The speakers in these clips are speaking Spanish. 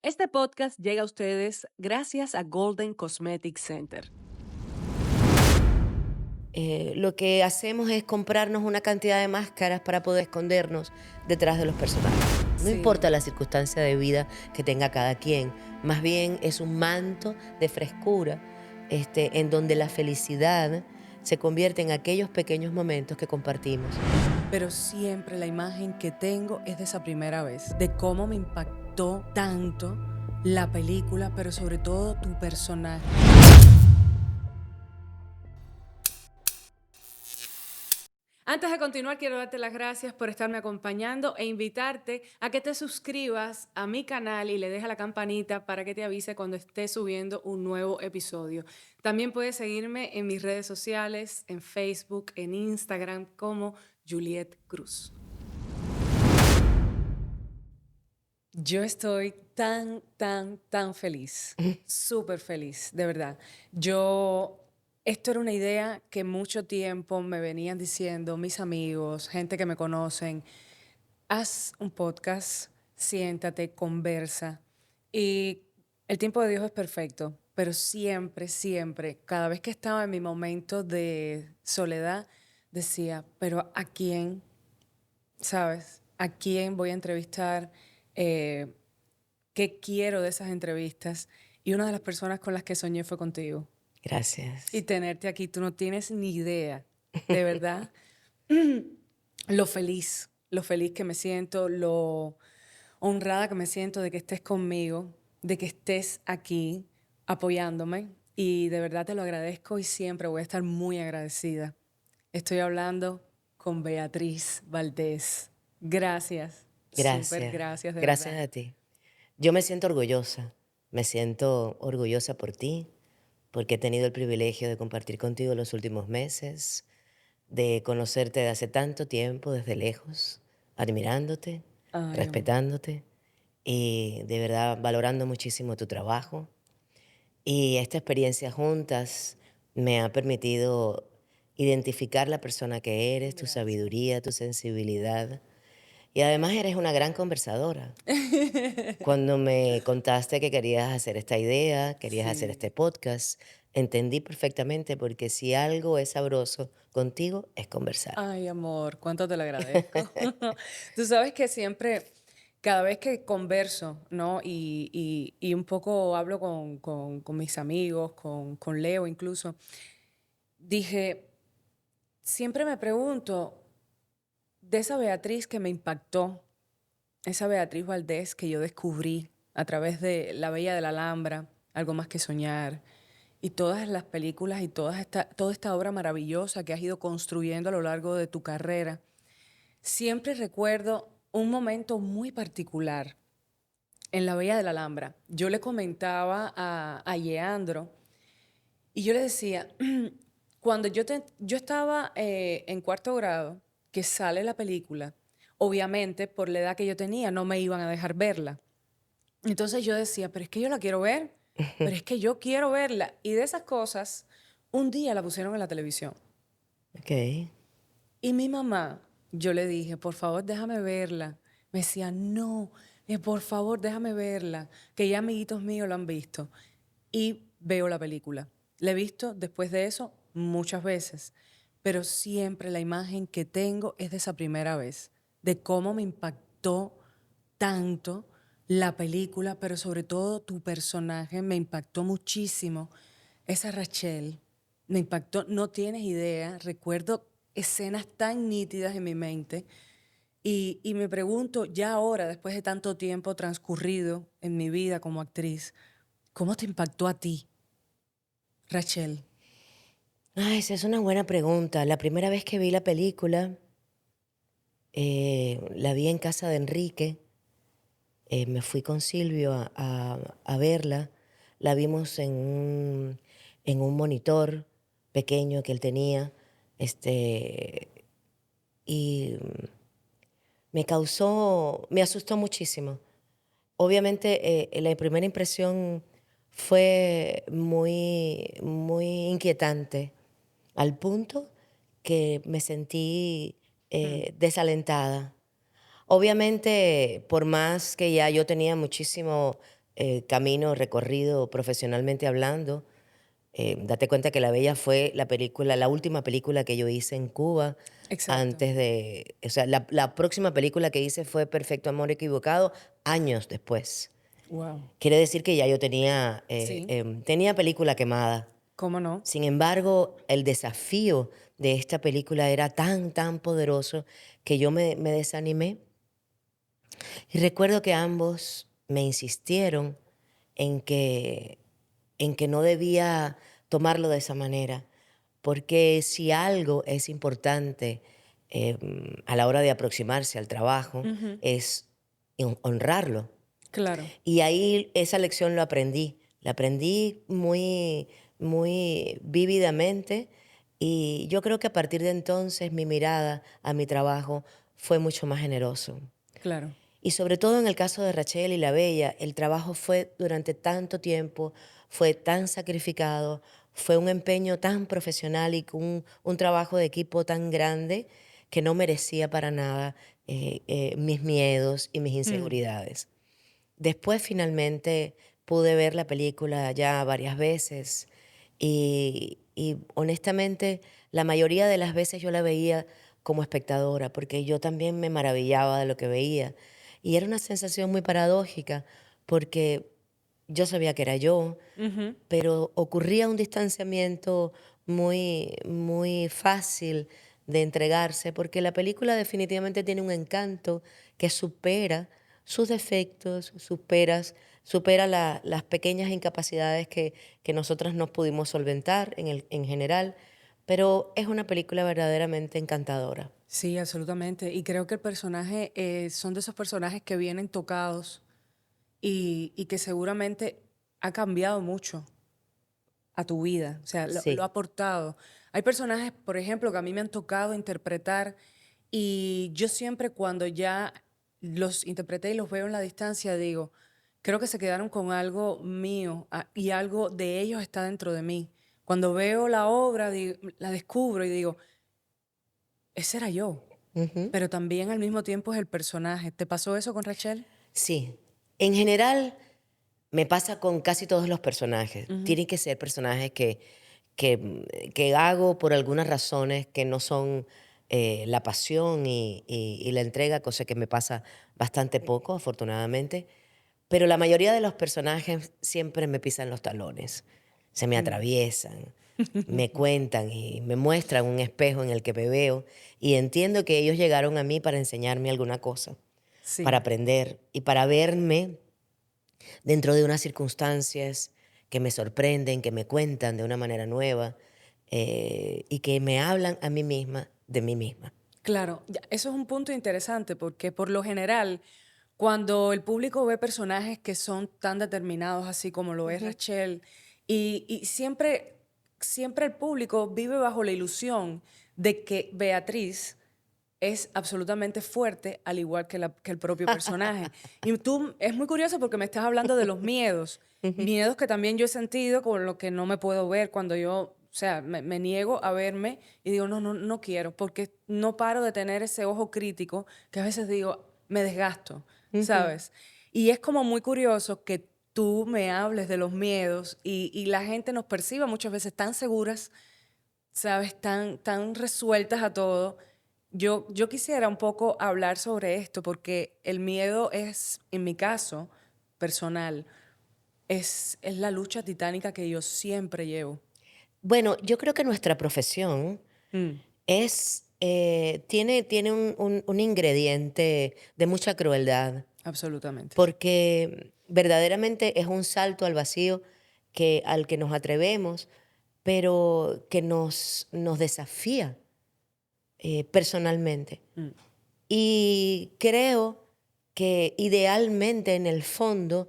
Este podcast llega a ustedes gracias a Golden Cosmetic Center. Lo que hacemos es comprarnos una cantidad de máscaras para poder escondernos detrás de los personajes. No importa la circunstancia de vida que tenga cada quien, más bien es un manto de frescura en donde la felicidad se convierte en aquellos pequeños momentos que compartimos. Pero siempre la imagen que tengo es de esa primera vez, de cómo me impactó tanto la película, pero sobre todo tu personaje. Antes de continuar, quiero darte las gracias por estarme acompañando e invitarte a que te suscribas a mi canal y le dejes la campanita para que te avise cuando esté subiendo un nuevo episodio. También puedes seguirme en mis redes sociales, en Facebook, en Instagram, como Juliet Cruz. Yo estoy tan feliz, súper feliz, de verdad. Esto era una idea que mucho tiempo me venían diciendo mis amigos, gente que me conocen, haz un podcast, siéntate, conversa. Y el tiempo de Dios es perfecto, pero siempre, cada vez que estaba en mi momento de soledad, decía, pero ¿a quién? ¿Sabes? ¿A quién voy a entrevistar? Eh, ¿Qué quiero de esas entrevistas? Y una de las personas con las que soñé fue contigo. Y Gracias. tenerte aquí, tú no tienes ni idea, de verdad, lo feliz que me siento, lo honrada que me siento de que estés conmigo, de que estés aquí apoyándome. Y de verdad te lo agradezco y siempre voy a estar muy agradecida. Estoy hablando con Beatriz Valdés. Gracias, súper Gracias. gracias, de Gracias verdad. a ti. Yo me siento orgullosa. Me siento orgullosa por ti, porque he tenido el privilegio de compartir contigo los últimos meses, de conocerte de hace tanto tiempo, desde lejos, admirándote, Ay, amor. respetándote y de verdad valorando muchísimo tu trabajo. Y esta experiencia juntas me ha permitido identificar la persona que eres, tu Gracias. sabiduría, tu sensibilidad. Y además eres una gran conversadora. Cuando me contaste que querías hacer esta idea, querías hacer Sí. este podcast, entendí perfectamente porque si algo es sabroso contigo es conversar. Ay, amor, cuánto te lo agradezco. Tú sabes que siempre, cada vez que converso, ¿no? Y un poco hablo con mis amigos, con Leo incluso, dije, siempre me pregunto, de esa Beatriz que me impactó, esa Beatriz Valdés que yo descubrí a través de La Bella de la Alhambra, Algo más que soñar, y todas las películas y toda esta obra maravillosa que has ido construyendo a lo largo de tu carrera. Siempre recuerdo un momento muy particular en La Bella de la Alhambra. Yo le comentaba a Yeandro y yo le decía, cuando yo estaba en cuarto grado, que sale la película, obviamente por la edad que yo tenía no me iban a dejar verla. Entonces yo decía, pero es que yo la quiero ver, pero es que yo quiero verla. Y de esas cosas, un día la pusieron en la televisión. Ok. Y mi mamá, yo le dije, por favor, déjame verla. Me decía, no, por favor, déjame verla, que ya amiguitos míos lo han visto. Y veo la película. La he visto después de eso muchas veces, pero siempre la imagen que tengo es de esa primera vez, de cómo me impactó tanto la película, pero sobre todo tu personaje me impactó muchísimo. Esa Rachel me impactó, no tienes idea, recuerdo escenas tan nítidas en mi mente y me pregunto, ya ahora, después de tanto tiempo transcurrido en mi vida como actriz, ¿cómo te impactó a ti, Rachel? Ay, esa es una buena pregunta. La primera vez que vi la película, la vi en casa de Enrique. Me fui con Silvio a verla. La vimos en un monitor pequeño que él tenía. Y me asustó muchísimo. Obviamente, la primera impresión fue muy inquietante, al punto que me sentí Hmm. desalentada. Obviamente, por más que ya yo tenía muchísimo camino recorrido profesionalmente hablando. Date cuenta que La Bella fue la última película que yo hice en Cuba. Exacto. O sea, la próxima película que hice fue Perfecto Amor Equivocado, años después. Wow. Quiere decir que ya yo Sí, tenía película quemada. ¿cómo no? Sin embargo, el desafío de esta película era tan, tan poderoso que yo me desanimé. Y recuerdo que ambos me insistieron en que, en que no debía tomarlo de esa manera, porque si algo es importante a la hora de aproximarse al trabajo, Ujú, es honrarlo. claro. Y ahí esa lección la aprendí muy, muy vívidamente, y yo creo que a partir de entonces mi mirada a mi trabajo fue mucho más generoso. Claro. Y sobre todo en el caso de Rachel y La Bella, el trabajo fue durante tanto tiempo, fue tan sacrificado, fue un empeño tan profesional y un trabajo de equipo tan grande que no merecía para nada mis miedos y mis Mm, inseguridades. Después finalmente pude ver la película ya varias veces, y honestamente la mayoría de las veces yo la veía como espectadora, porque yo también me maravillaba de lo que veía. Y era una sensación muy paradójica, porque yo sabía que era yo, ujú, pero ocurría un distanciamiento muy, muy fácil de entregarse, porque la película definitivamente tiene un encanto que supera sus defectos, supera las pequeñas incapacidades que nosotras no pudimos solventar en general, pero es una película verdaderamente encantadora. sí, absolutamente. Y creo que el personaje son de esos personajes que vienen tocados y que seguramente ha cambiado mucho a tu vida, o sea, lo ha Sí. aportado. Hay personajes, por ejemplo, que a mí me han tocado interpretar y yo siempre cuando ya los interpreté y los veo en la distancia digo, creo que se quedaron con algo mío y algo de ellos está dentro de mí. Cuando veo la obra, la descubro y digo, ese era yo, Ujú. pero también al mismo tiempo es el personaje. ¿Te pasó eso con Rachel? Sí. En general, me pasa con casi todos los personajes. Ujú, Tienen que ser personajes que hago por algunas razones que no son la pasión y la entrega, cosa que me pasa bastante poco, afortunadamente. Pero la mayoría de los personajes siempre me pisan los talones, se me mm. atraviesan, me cuentan y me muestran un espejo en el que me veo, y entiendo que ellos llegaron a mí para enseñarme alguna cosa, para Sí, aprender y para verme dentro de unas circunstancias que me sorprenden, que me cuentan de una manera nueva, y que me hablan a mí misma de mí misma. claro, eso es un punto interesante porque por lo general, cuando el público ve personajes que son tan determinados, así como lo es Ujú. Rachel, y siempre el público vive bajo la ilusión de que Beatriz es absolutamente fuerte, al igual que, que el propio personaje. Y tú, es muy curioso porque me estás hablando de los miedos, Ujú. miedos que también yo he sentido con lo que no me puedo ver cuando yo, o sea, me niego a verme y digo, no, no, no quiero, porque no paro de tener ese ojo crítico que a veces digo, me desgasto, Ujú. ¿sabes? Y es como muy curioso que tú me hables de los miedos y la gente nos perciba muchas veces tan seguras, ¿sabes? Tan resueltas a todo. Yo quisiera un poco hablar sobre esto porque el miedo es, en mi caso personal, es la lucha titánica que yo siempre llevo. Bueno, yo creo que nuestra profesión Mm, tiene un ingrediente de mucha crueldad, absolutamente. porque verdaderamente es un salto al vacío al que nos atrevemos, pero que nos desafía personalmente. Mm, Y creo que idealmente en el fondo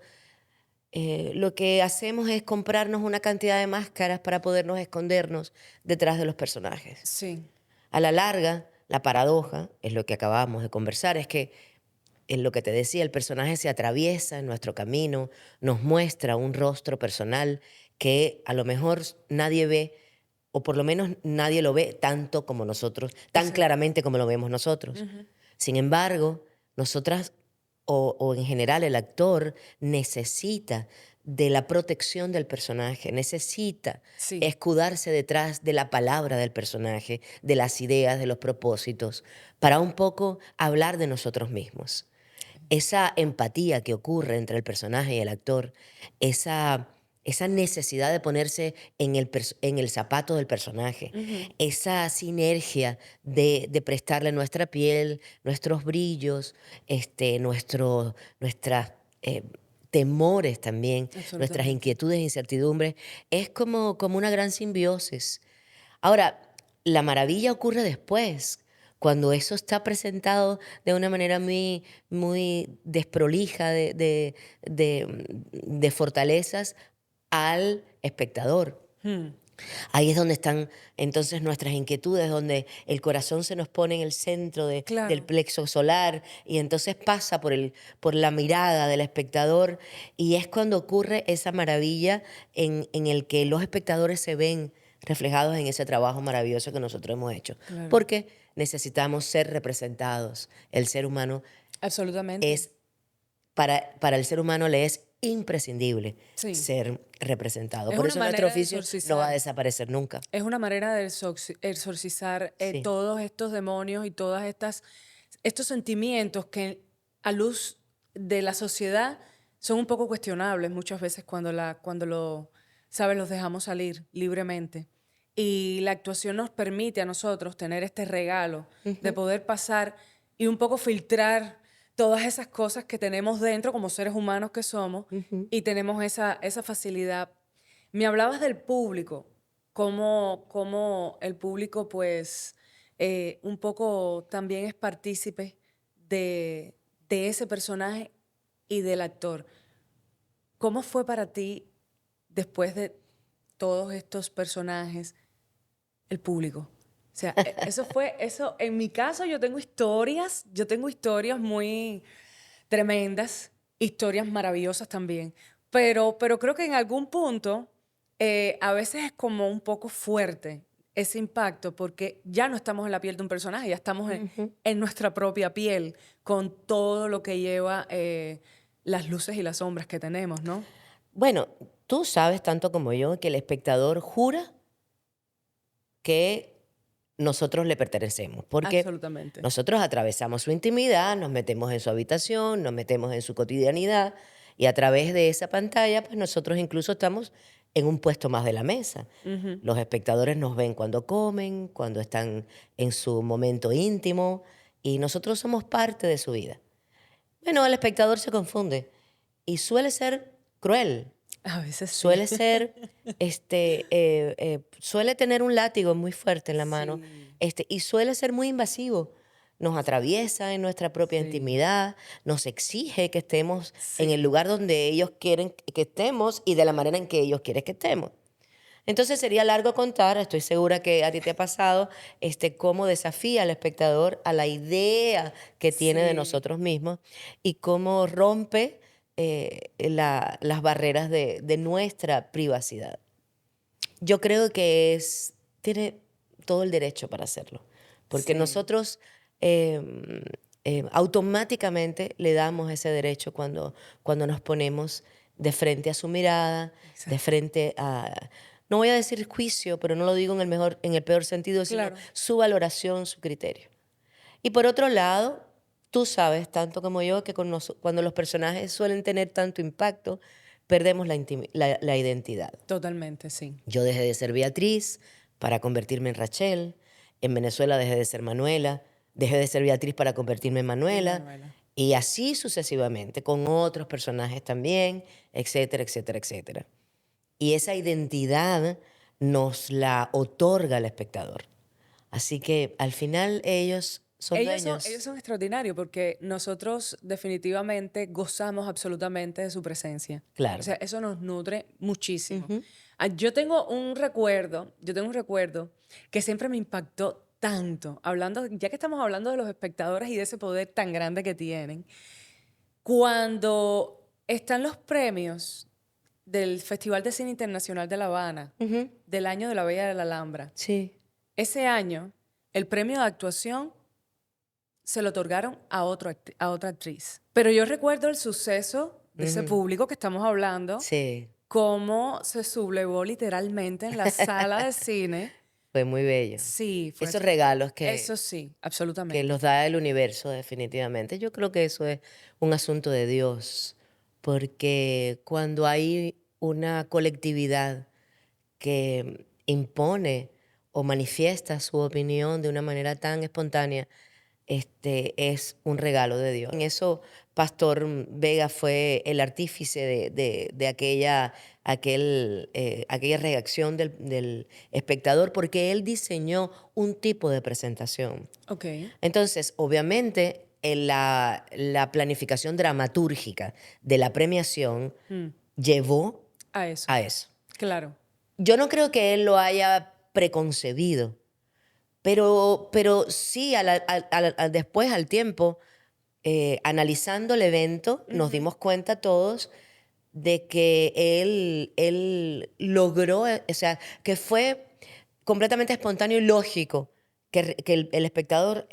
lo que hacemos es comprarnos una cantidad de máscaras para podernos escondernos detrás de los personajes. sí, A la larga, la paradoja, es lo que acabamos de conversar, es que en lo que te decía, el personaje se atraviesa en nuestro camino, nos muestra un rostro personal que a lo mejor nadie ve, o por lo menos nadie lo ve tanto como nosotros, tan exacto. claramente como lo vemos nosotros. Ujú, Sin embargo, nosotras o en general el actor necesita de la protección del personaje, necesita Sí, escudarse detrás de la palabra del personaje, de las ideas, de los propósitos, para un poco hablar de nosotros mismos. Esa empatía que ocurre entre el personaje y el actor, esa necesidad de ponerse en el zapato del personaje, ujú, esa sinergia de prestarle nuestra piel, nuestros brillos, nuestras eh, temores también, nuestras absolutamente. inquietudes e incertidumbres, es como una gran simbiosis. Ahora, la maravilla ocurre después, cuando eso está presentado de una manera muy desprolija de fortalezas al espectador. Hmm, Ahí es donde están entonces nuestras inquietudes, donde el corazón se nos pone en el centro del claro, plexo solar y entonces pasa por la mirada del espectador y es cuando ocurre esa maravilla en el que los espectadores se ven reflejados en ese trabajo maravilloso que nosotros hemos hecho. claro, Porque necesitamos ser representados. El ser humano absolutamente. es para el ser humano le es imprescindible Sí, ser representado. es Por una eso nuestro manera de oficio no va a exorcizar. desaparecer nunca. Es una manera de exorcizar Sí. todos estos demonios y todas estos sentimientos que a luz de la sociedad son un poco cuestionables muchas veces sabes, los dejamos salir libremente. Y la actuación nos permite a nosotros tener este regalo de Ujú, poder pasar y un poco filtrar todas esas cosas que tenemos dentro como seres humanos que somos ujú. y tenemos esa facilidad. Me hablabas del público, cómo el público, pues, un poco también es partícipe de, de ese personaje y del actor. ¿Cómo fue para ti, después de todos estos personajes, el público? O sea, eso, en mi caso yo tengo historias muy tremendas, historias maravillosas también, pero creo que en algún punto a veces es como un poco fuerte ese impacto porque ya no estamos en la piel de un personaje, ya estamos Ujú. en nuestra propia piel con todo lo que lleva las luces y las sombras que tenemos, ¿no? Bueno, tú sabes tanto como yo que el espectador jura que nosotros le pertenecemos, porque Absolutamente. nosotros atravesamos su intimidad, nos metemos en su habitación, nos metemos en su cotidianidad y a través de esa pantalla, pues nosotros incluso estamos en un puesto más de la mesa. Ujú. Los espectadores nos ven cuando comen, cuando están en su momento íntimo y nosotros somos parte de su vida. Bueno, el espectador se confunde y suele ser cruel, A veces sí. suele ser, suele tener un látigo muy fuerte en la mano, Sí, y suele ser muy invasivo. Nos atraviesa en nuestra propia sí, intimidad, nos exige que estemos en el sí, lugar donde ellos quieren que estemos y de la manera en que ellos quieren que estemos. Entonces sería largo contar, estoy segura que a ti te ha pasado, cómo desafía al espectador a la idea que tiene de sí, nosotros mismos y cómo rompe las barreras de nuestra privacidad. Yo creo que tiene todo el derecho para hacerlo, porque sí. nosotros em, automáticamente le damos ese derecho cuando nos ponemos de frente a su mirada, de Exacto. frente a, no voy a decir juicio, pero no lo digo en el peor sentido, sino Claro. su valoración, su criterio. Y por otro lado, tú sabes tanto como yo que cuando los personajes suelen tener tanto impacto, perdemos la identidad. Totalmente, sí. Yo dejé de ser Beatriz para convertirme en Rachel. En Venezuela dejé de ser Manuela. Dejé de ser Beatriz para convertirme en Y Manuela. Manuela. Y así sucesivamente, con otros personajes también, etcétera, etcétera, etcétera. Y esa identidad nos la otorga el espectador. Así que al final ellos son Ellos dueños. son extraordinarios porque nosotros definitivamente gozamos absolutamente de su presencia. O Claro. sea, eso nos nutre muchísimo. Ujú, Yo tengo un recuerdo que siempre me impactó tanto, ya que estamos hablando de los espectadores y de ese poder tan grande que tienen, cuando están los premios del Festival de Cine Internacional de La Habana, ujú. del año de la Bella de la Alhambra. Sí. Ese año, el premio de actuación se lo otorgaron a otra actriz. Pero yo recuerdo el suceso de ese Ujú. público que estamos hablando, Sí, cómo se sublevó literalmente en la sala de cine. fue muy bello. Sí, fue, Esos regalos eso sí, que absolutamente. los da el universo definitivamente. Yo creo que eso es un asunto de Dios, porque cuando hay una colectividad que impone o manifiesta su opinión de una manera tan espontánea, es un regalo de Dios. En eso, Pastor Vega fue el artífice de aquella reacción del espectador, porque él diseñó un tipo de presentación. Ok. Entonces, obviamente, la planificación dramatúrgica de la premiación Mm, llevó a eso. a eso. Claro. Yo no creo que él lo haya preconcebido, pero sí, después, al tiempo, analizando el evento, nos Ujú. dimos cuenta todos de que él logró, o sea, que fue completamente espontáneo y lógico que el espectador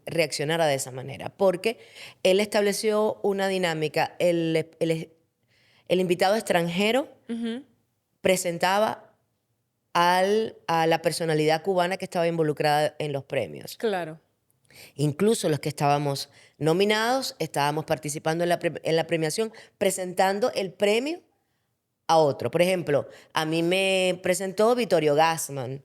reaccionara de esa manera, porque él estableció una dinámica. El invitado extranjero Ujú. presentaba a la personalidad cubana que estaba involucrada en los premios. Claro. Incluso los que estábamos nominados, estábamos participando en la premiación, presentando el premio a otro. Por ejemplo, a mí me presentó Vittorio Gassman.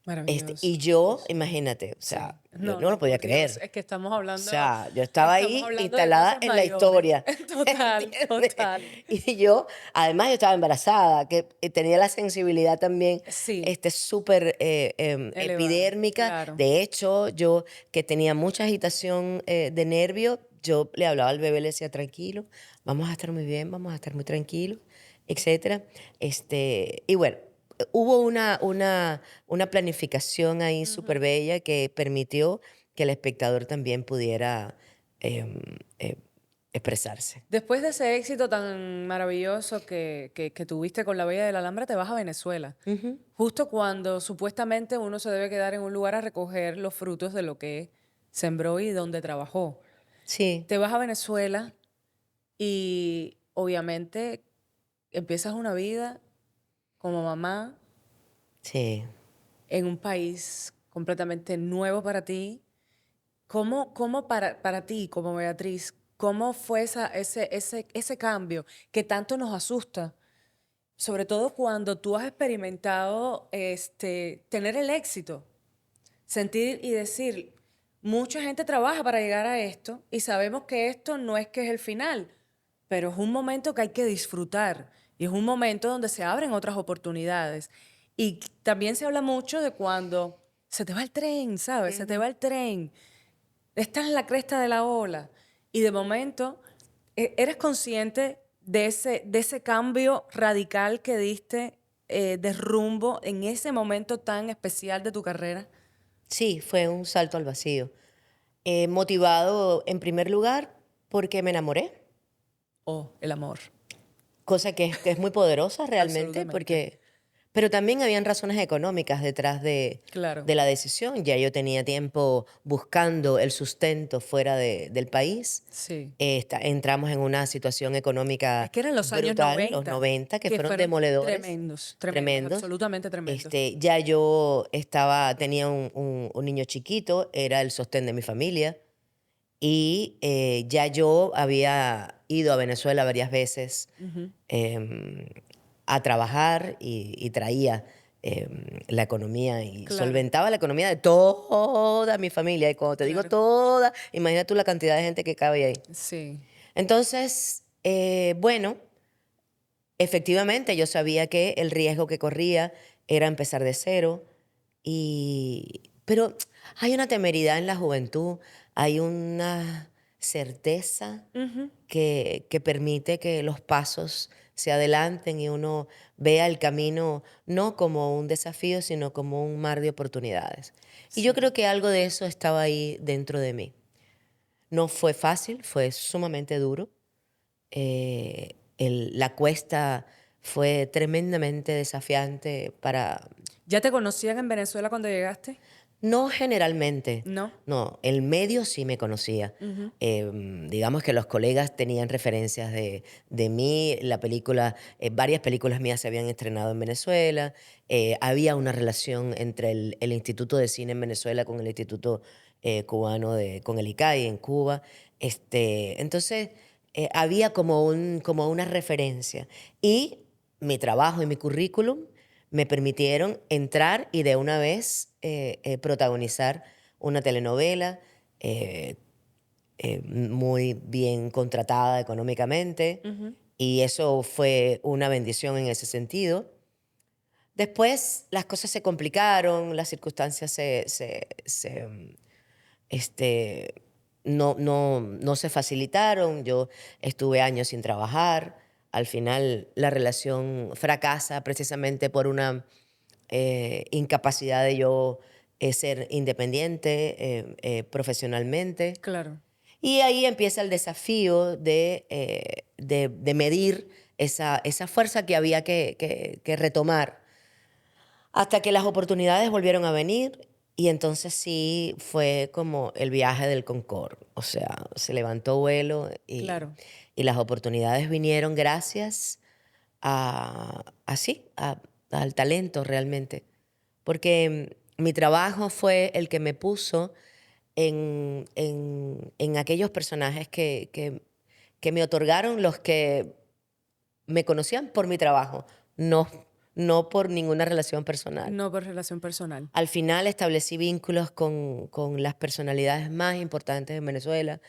Maravilloso. Y yo, Eso. imagínate, o Sí. sea, yo No, no lo no, podía por Dios. creer. Es que O sea, yo estaba estamos ahí hablando de instalada cosas en la mayores. historia. Total, ¿Entiendes? total. Y yo, además yo estaba embarazada, que tenía la sensibilidad también Sí, súper elevada. epidérmica. Claro. De hecho, yo que tenía mucha agitación de nervio, yo le hablaba al bebé, le decía, tranquilo, vamos a estar muy bien, vamos a estar muy tranquilos, etcétera. Y bueno, hubo una planificación ahí súper Ujú. bella que permitió que el espectador también pudiera em, eh, expresarse. Después de ese éxito tan maravilloso que tuviste con La Bella de la Alhambra, te vas a Venezuela. Ujú. Justo cuando supuestamente uno se debe quedar en un lugar a recoger los frutos de lo que sembró y donde trabajó. Sí, Te vas a Venezuela y obviamente empiezas una vida como mamá sí. en un país completamente nuevo para ti. ¿Cómo para ti, como Beatriz, cómo fue ese cambio que tanto nos asusta? Sobre todo cuando tú has experimentado tener el éxito, sentir y decir, mucha gente trabaja para llegar a esto y sabemos que esto no es que es el final, pero es un momento que hay que disfrutar y es un momento donde se abren otras oportunidades. Y también se habla mucho de cuando se te va el tren, ¿sabes? Se te Ujú. va el tren, estás en la cresta de la ola y de momento eres consciente de ese cambio radical que diste de rumbo en ese momento tan especial de tu carrera. Sí, fue un salto al vacío. Motivado en primer lugar porque me enamoré, Oh, el amor. cosa que es muy poderosa realmente, Absolutamente. pero también habían razones económicas detrás Claro. de la decisión. Ya yo tenía tiempo buscando el sustento fuera del país. Sí. Entramos en una situación económica Es que eran los años brutal, los 90 90 que que fueron fueron demoledores, tremendos, tremendos, tremendos. absolutamente tremendos. Ya yo tenía un niño chiquito, era el sostén de mi familia. Y ya yo había ido a Venezuela varias veces Ujú. em, a trabajar y traía la economía y Claro. solventaba la economía de toda mi familia. Y cuando te digo Claro. toda, imagina tú la cantidad de gente que cabe ahí. Sí. Entonces, bueno, efectivamente yo sabía que el riesgo que corría era empezar de cero. Pero hay una temeridad en la juventud, hay una certeza Ujú. que permite que los pasos se adelanten y uno vea el camino no como un desafío, sino como un mar de oportunidades. Y yo Sí. creo que algo de eso estaba ahí dentro de mí. No fue fácil, fue sumamente duro. La cuesta fue tremendamente desafiante para... ¿Ya te conocían en Venezuela cuando llegaste? No generalmente, ¿No? no, el medio sí me conocía. Ujú. Digamos que los colegas tenían referencias de mí, varias películas mías se habían estrenado en Venezuela, había una relación entre el Instituto de Cine en Venezuela con el Instituto Cubano, con el ICAI en Cuba. Entonces, había como una referencia. Y mi trabajo y mi currículum me permitieron entrar y de una vez protagonizar una telenovela eh, muy bien contratada económicamente, Ujú. y eso fue una bendición en ese sentido. Después las cosas se complicaron, las circunstancias este, no se facilitaron. Yo estuve años sin trabajar. Al final la relación fracasa precisamente por una incapacidad de yo ser independiente profesionalmente. Claro. Y ahí empieza el desafío de medir esa fuerza que había que retomar hasta que las oportunidades volvieron a venir. Y entonces sí fue como el viaje del Concorde. O sea, se levantó vuelo Claro. y las oportunidades vinieron gracias al talento realmente. Porque mi trabajo fue el que me puso en aquellos personajes que me otorgaron los que me conocían por mi trabajo, no, no por ninguna relación personal. No por relación personal. Al final establecí vínculos con las personalidades más importantes en Venezuela,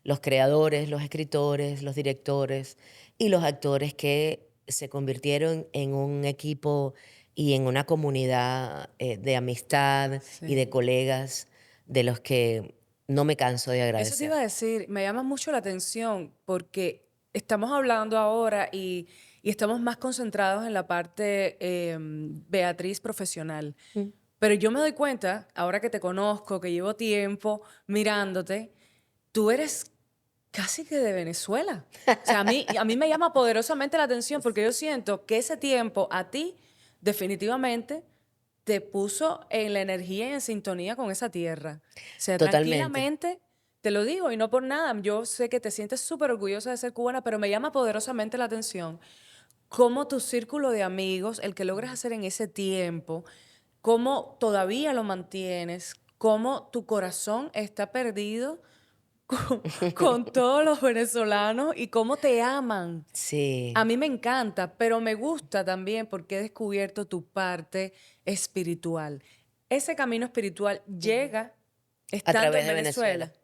los creadores, los escritores, los directores y los actores que se convirtieron en un equipo y en una comunidad de amistad y de Sí. colegas de los que no me canso de Eso te iba agradecer. a decir, me llama mucho la atención porque estamos hablando ahora y estamos más concentrados en la parte Beatriz profesional. Mm. Pero yo me doy cuenta, ahora que te conozco, que llevo tiempo mirándote, tú eres casi que de Venezuela. O sea, a mí me llama poderosamente la atención porque yo siento que ese tiempo a ti definitivamente te puso en la energía y en sintonía con esa tierra. O sea, Totalmente. tranquilamente, te lo digo y no por nada, yo sé que te sientes súper orgullosa de ser cubana, pero me llama poderosamente la atención cómo tu círculo de amigos, el que logras hacer en ese tiempo, cómo todavía lo mantienes, cómo tu corazón está perdido con todos los venezolanos y cómo te aman. A Sí, mí me encanta, pero me gusta también porque he descubierto tu parte espiritual. Ese camino espiritual llega a estando en través de Venezuela. Venezuela.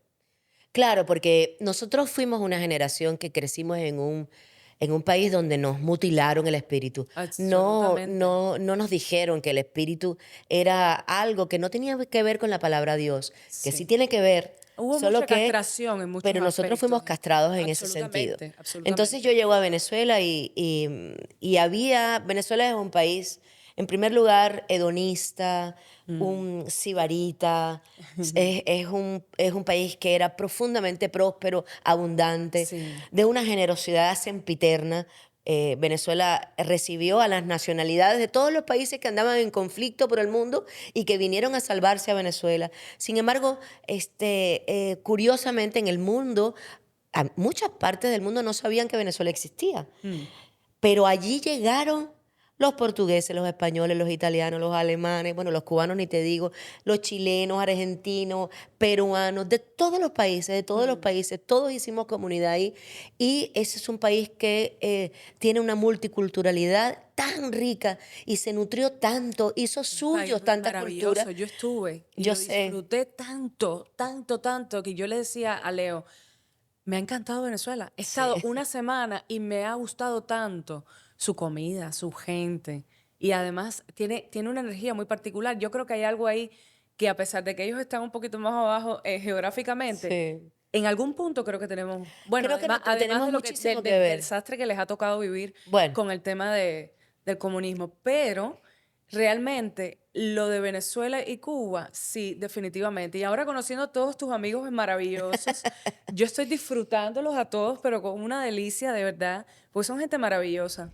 Claro, porque nosotros fuimos una generación que crecimos en un país donde nos mutilaron el espíritu. No, Absolutamente. no, no nos dijeron que el espíritu era algo que no tenía que ver con la palabra Dios, que sí Sí. tiene que ver, Hubo solo mucha que, castración en muchos pero nosotros fuimos aspectos. castrados en ese sentido. Absolutamente, Entonces yo absolutamente. llego a Venezuela Venezuela es un país, en primer lugar, hedonista, Mm. un sibarita. Es un país que era profundamente próspero, abundante, Sí. de una generosidad sempiterna. Venezuela recibió a las nacionalidades de todos los países que andaban en conflicto por el mundo y que vinieron a salvarse a Venezuela. Sin embargo, curiosamente en el mundo, muchas partes del mundo no sabían que Venezuela existía. Mm. Pero allí llegaron los portugueses, los españoles, los italianos, los alemanes, bueno, los cubanos ni te digo, los chilenos, argentinos, peruanos, de todos los Mm. países, todos hicimos comunidad ahí. Y ese es un país que tiene una multiculturalidad tan rica y se nutrió tanto, hizo Un país suyos tantas culturas. maravilloso. Yo estuve y Yo lo sé, disfruté tanto, tanto, tanto que yo le decía a Leo, me ha encantado Venezuela. He sí, estado una semana y me ha gustado tanto su comida, su gente. Y además tiene una energía muy particular. Yo creo que hay algo ahí que a pesar de que ellos están un poquito más abajo geográficamente, sí. en algún punto creo que tenemos, bueno, Creo que además tenemos de lo que, muchísimo que del ver. desastre que les ha tocado vivir Bueno, con el tema del comunismo, pero realmente lo de Venezuela y Cuba, sí, definitivamente. Y ahora conociendo a todos tus amigos maravillosos, yo estoy disfrutándolos a todos, pero con una delicia de verdad, porque son gente maravillosa.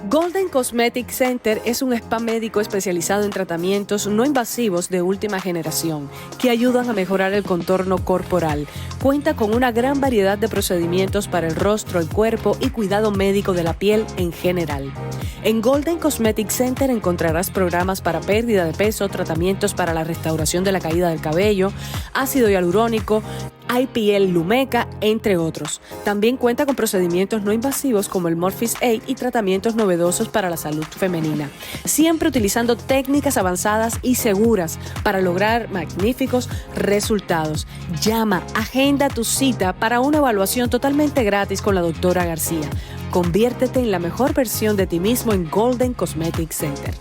Golden Cosmetic Center es un spa médico especializado en tratamientos no invasivos de última generación que ayudan a mejorar el contorno corporal. Cuenta con una gran variedad de procedimientos para el rostro, el cuerpo y cuidado médico de la piel en general. En Golden Cosmetic Center encontrarás programas para pérdida de peso, tratamientos para la restauración de la caída del cabello, ácido hialurónico, IPL Lumeca, entre otros. También cuenta con procedimientos no invasivos como el Morpheus 8 y tratamientos novedosos para la salud femenina, siempre utilizando técnicas avanzadas y seguras para lograr magníficos resultados. Llama, agenda tu cita para una evaluación totalmente gratis con la doctora García. Conviértete en la mejor versión de ti mismo en Golden Cosmetic Center.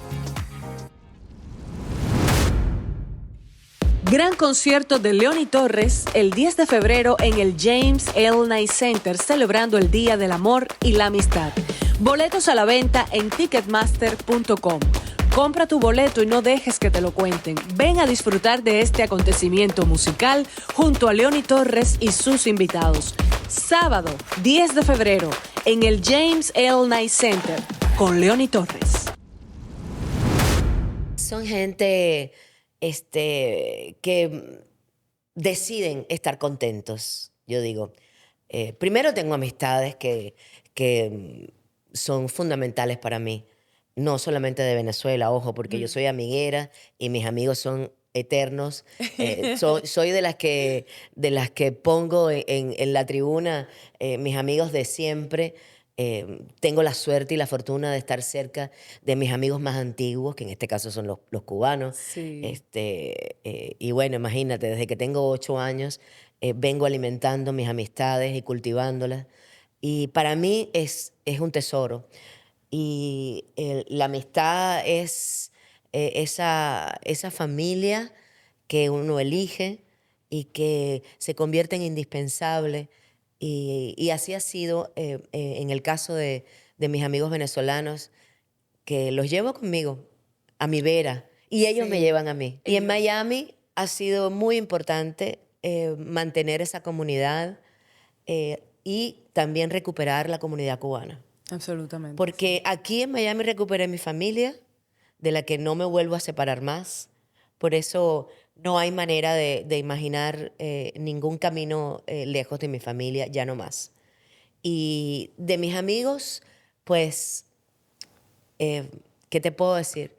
Gran concierto de Leoni Torres el 10 de febrero en el James L. Knight Center, celebrando el Día del Amor y la Amistad. Boletos a la venta en ticketmaster.com. Compra tu boleto y no dejes que te lo cuenten. Ven a disfrutar de este acontecimiento musical junto a Leoni Torres y sus invitados. Sábado 10 de febrero en el James L. Knight Center con Leoni Torres. Son gente que deciden estar contentos, yo digo. Primero tengo amistades que son fundamentales para mí, no solamente de Venezuela, ojo, porque yo soy amiguera y mis amigos son eternos. Soy de las que pongo en la tribuna mis amigos de siempre. Tengo la suerte y la fortuna de estar cerca de mis amigos más antiguos, que en este caso son los cubanos. Sí. Y bueno, imagínate, desde que tengo 8 años vengo alimentando mis amistades y cultivándolas. Y para mí es un tesoro. Y la amistad es esa familia que uno elige y que se convierte en indispensable. Y así ha sido en el caso de mis amigos venezolanos, que los llevo conmigo, a mi vera, y ellos me llevan a mí. Y en Miami ha sido muy importante mantener esa comunidad y también recuperar la comunidad cubana. Absolutamente. Porque aquí en Miami recuperé mi familia, de la que no me vuelvo a separar más. Por eso no hay manera de imaginar ningún camino lejos de mi familia, ya no más. Y de mis amigos, pues, ¿qué te puedo decir?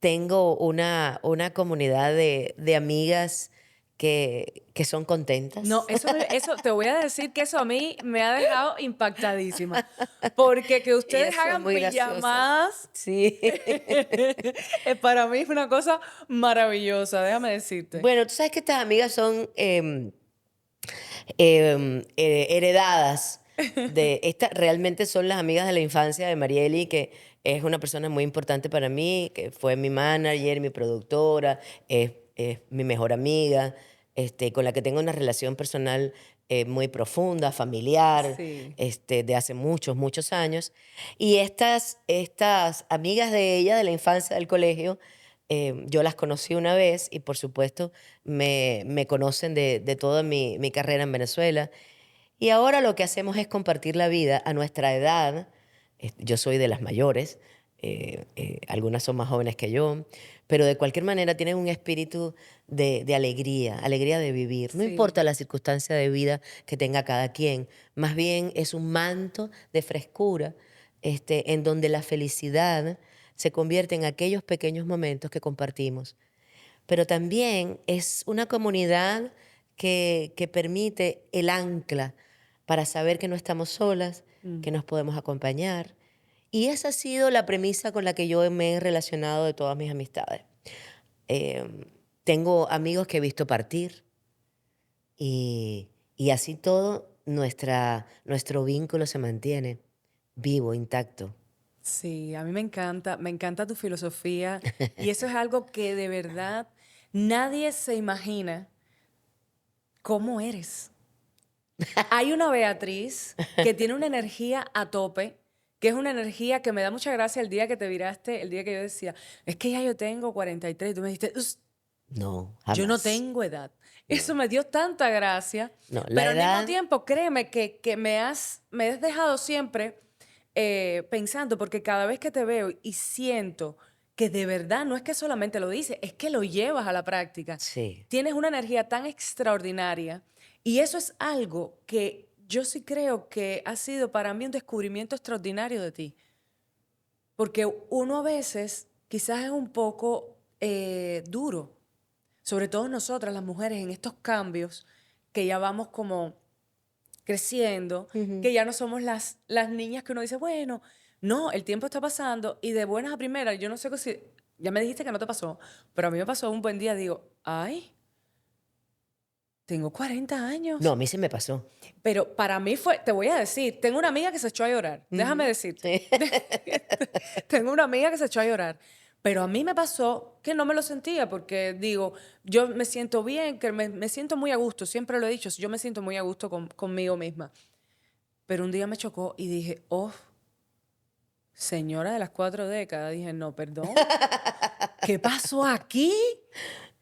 Tengo una comunidad de amigas que son contentas. No, eso te voy a decir que eso a mí me ha dejado impactadísima. Porque que ustedes Ellas son hagan muy graciosas. pijamadas, Sí. para mí es una cosa maravillosa, déjame decirte. Bueno, tú sabes que estas amigas son heredadas realmente son las amigas de la infancia de Marieli, que es una persona muy importante para mí, que fue mi manager, mi productora, es mi mejor amiga, con la que tengo una relación personal muy profunda, familiar, Sí. de hace muchos, muchos años. Y estas amigas de ella, de la infancia, del colegio, yo las conocí una vez y por supuesto me conocen de toda mi carrera en Venezuela. Y ahora lo que hacemos es compartir la vida a nuestra edad. Yo soy de las mayores, algunas son más jóvenes que yo, pero de cualquier manera tienen un espíritu de alegría, alegría de vivir. No Sí. importa la circunstancia de vida que tenga cada quien, más bien es un manto de frescura en donde la felicidad se convierte en aquellos pequeños momentos que compartimos. Pero también es una comunidad que permite el ancla para saber que no estamos solas, que nos podemos acompañar. Y esa ha sido la premisa con la que yo me he relacionado de todas mis amistades. Tengo amigos que he visto partir y así todo nuestro vínculo se mantiene vivo, intacto. Sí, a mí me encanta tu filosofía y eso es algo que de verdad nadie se imagina cómo eres. Hay una Beatriz que tiene una energía a tope, que es una energía que me da mucha gracia el día que te viraste, el día que yo decía, es que ya yo tengo 43 y tú me dijiste, No, jamás. yo no tengo edad. Eso me dio tanta gracia, No, la pero al edad... mismo tiempo créeme que me has dejado siempre pensando, porque cada vez que te veo y siento que de verdad no es que solamente lo dices, es que lo llevas a la práctica. Sí, Tienes una energía tan extraordinaria y eso es algo que yo sí creo que ha sido para mí un descubrimiento extraordinario de ti. Porque uno a veces quizás es un poco duro, sobre todo nosotras las mujeres en estos cambios que ya vamos como creciendo, ujú, que ya no somos las niñas que uno dice, bueno, no, el tiempo está pasando y de buenas a primeras, yo no sé si, ya me dijiste que no te pasó, pero a mí me pasó un buen día, digo, ay, tengo 40 no, a años. mí se me pasó. Pero para mí fue, te voy a decir, tengo una amiga que se echó a llorar, déjame Ujú, decirte. sí. Tengo una amiga que se echó a llorar. Pero a mí me pasó que no me lo sentía porque digo, yo me siento bien, que me siento muy a gusto, siempre lo he dicho, yo me siento muy a gusto conmigo misma. Pero un día me chocó y dije, oh, señora de las 4 décadas, dije, no, perdón, ¿qué pasó aquí?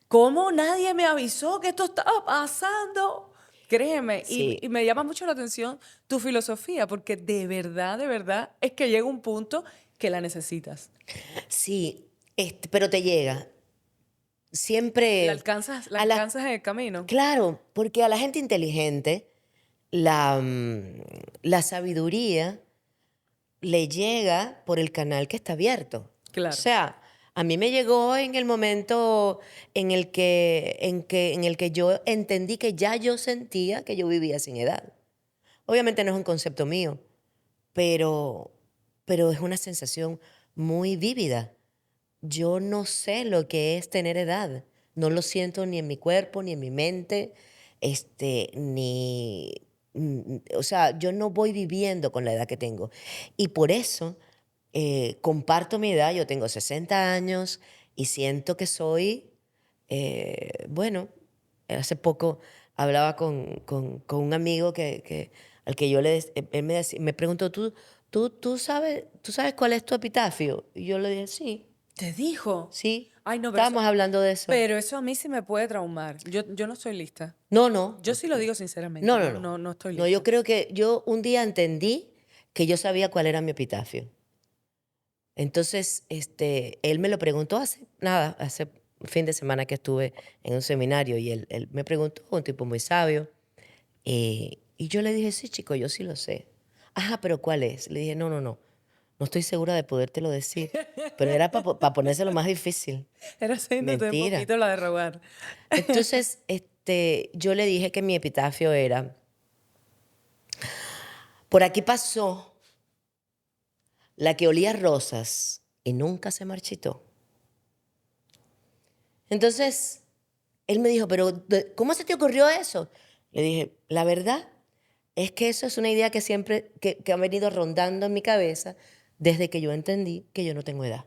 ¿Cómo nadie me avisó que esto estaba pasando? Créeme, y Sí, me llama mucho la atención tu filosofía, porque de verdad, es que llega un punto que la necesitas. sí, pero te llega. La Siempre alcanzas, la a la... alcanzas en el camino. Claro, porque a la gente inteligente la sabiduría le llega por el canal que está abierto. O Claro. sea, a mí me llegó en el momento en el que yo entendí que ya yo sentía que yo vivía sin edad. Obviamente no es un concepto mío, pero, pero es una sensación muy vívida. Yo no sé lo que es tener edad. No lo siento ni en mi cuerpo, ni en mi mente, ni... O sea, yo no voy viviendo con la edad que tengo. Y por eso comparto mi edad. Yo tengo 60 años y siento que soy, bueno, hace poco hablaba con un amigo al que yo él me preguntó, ¿tú sabes cuál es tu epitafio? Y yo le dije, sí. ¿Te dijo? Sí, Ay, no, estábamos hablando de eso. pero eso a mí sí me puede traumar. Yo no estoy lista. No, no, Yo sí lo digo sinceramente, no, no, no, no. no, no estoy No, yo lista. creo que yo un día entendí que yo sabía cuál era mi epitafio. Entonces, él me lo preguntó hace, nada, hace un fin de semana que estuve en un seminario y él me preguntó, un tipo muy sabio, y yo le dije, sí, chico, yo sí lo sé. Ajá, pero ¿cuál es? Le dije, no, no, no, no estoy segura de podértelo decir, pero era para ponérselo más difícil. Era haciéndote un Mentira. poquito la de rogar. Entonces, yo le dije que mi epitafio era, por aquí pasó la que olía rosas y nunca se marchitó. Entonces, él me dijo, pero ¿cómo se te ocurrió eso? Le dije, la verdad es que eso es una idea que siempre, que ha venido rondando en mi cabeza desde que yo entendí que yo no tengo edad.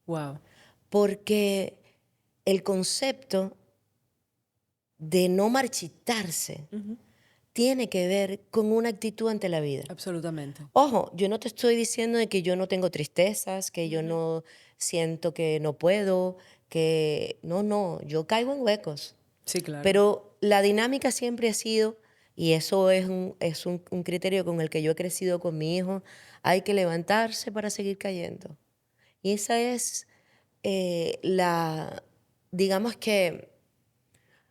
Wow. Porque el concepto de no marchitarse tiene que ver con una actitud ante la vida. Absolutamente. Ojo, yo no te estoy diciendo de que yo no tengo tristezas, que yo no siento que no puedo, que no, no, yo caigo en huecos. Sí, claro. Pero la dinámica siempre ha sido, y eso es un criterio con el que yo he crecido con mi hijo, hay que levantarse para seguir cayendo. Y esa es digamos que,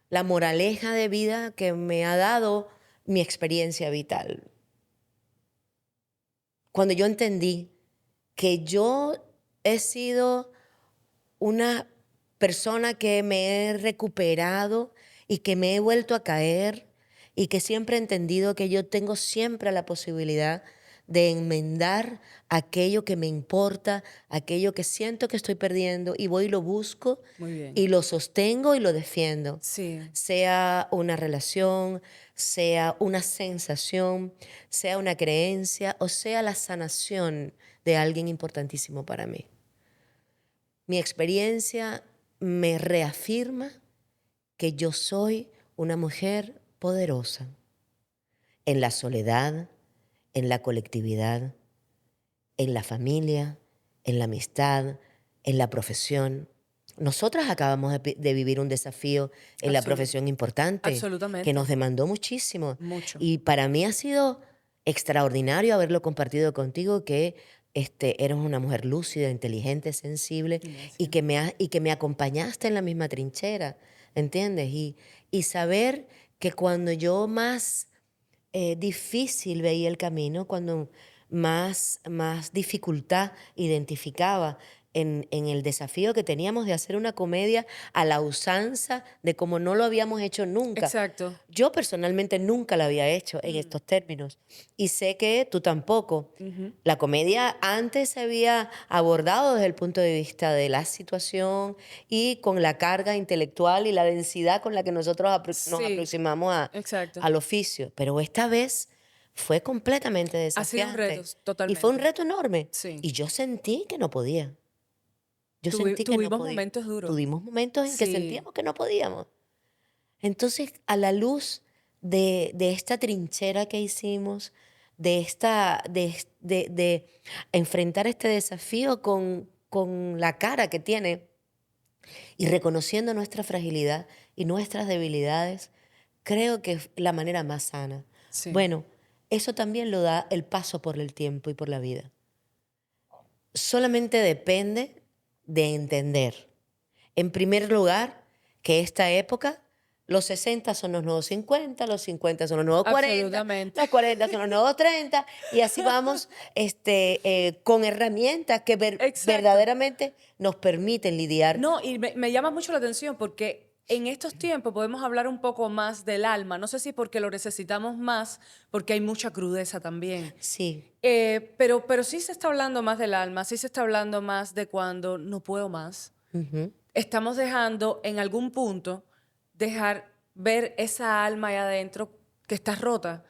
la moraleja de vida que me ha dado mi experiencia vital. Cuando yo entendí que yo he sido una persona que me he recuperado y que me he vuelto a caer y que siempre he entendido que yo tengo siempre la posibilidad de enmendar aquello que me importa, aquello que siento que estoy perdiendo y voy y lo busco Muy bien. y lo sostengo y lo defiendo. Sí, Sea una relación, sea una sensación, sea una creencia o sea la sanación de alguien importantísimo para mí. Mi experiencia me reafirma que yo soy una mujer poderosa en la soledad, en la colectividad, en la familia, en la amistad, en la profesión. Nosotras acabamos de vivir un desafío en la absolu- profesión importante que nos absolutamente. demandó muchísimo. Mucho. Y para mí ha sido extraordinario haberlo compartido contigo, que eres una mujer lúcida, inteligente, sensible y Gracias. que me acompañaste en la misma trinchera, ¿entiendes? Y saber que cuando yo más difícil veía el camino, cuando más dificultad identificaba en el desafío que teníamos de hacer una comedia a la usanza de como no lo habíamos hecho nunca. Exacto. Yo personalmente nunca la había hecho en Mm, estos términos y sé que tú tampoco. ujú. La comedia antes se había abordado desde el punto de vista de la situación y con la carga intelectual y la densidad con la que nosotros nos Sí, aproximamos exacto. al oficio. Pero esta vez fue completamente Ha sido un reto, desafiante y fue un totalmente. reto enorme. Sí. Y yo sentí que no podía. Yo sentí que no Tuvimos podía. momentos duros. Tuvimos momentos en que Sí, sentíamos que no podíamos. Entonces, a la luz de esta trinchera que hicimos, de enfrentar este desafío con la cara que tiene y reconociendo nuestra fragilidad y nuestras debilidades, creo que es la manera más sana. sí. Bueno, eso también lo da el paso por el tiempo y por la vida. Solamente depende de entender, en primer lugar, que esta época, los 60 son los nuevos 50, los 50 son los nuevos 40, Absolutamente. los 40 son los nuevos 30, y así vamos con herramientas que Exacto. verdaderamente nos permiten lidiar. No, y me llama mucho la atención porque en estos tiempos podemos hablar un poco más del alma. No sé si porque lo necesitamos más, porque hay mucha crudeza también. Sí, Pero sí se está hablando más del alma, sí se está hablando más de cuando no puedo más. ujú, Estamos dejando en algún punto dejar ver esa alma ahí adentro que está rota,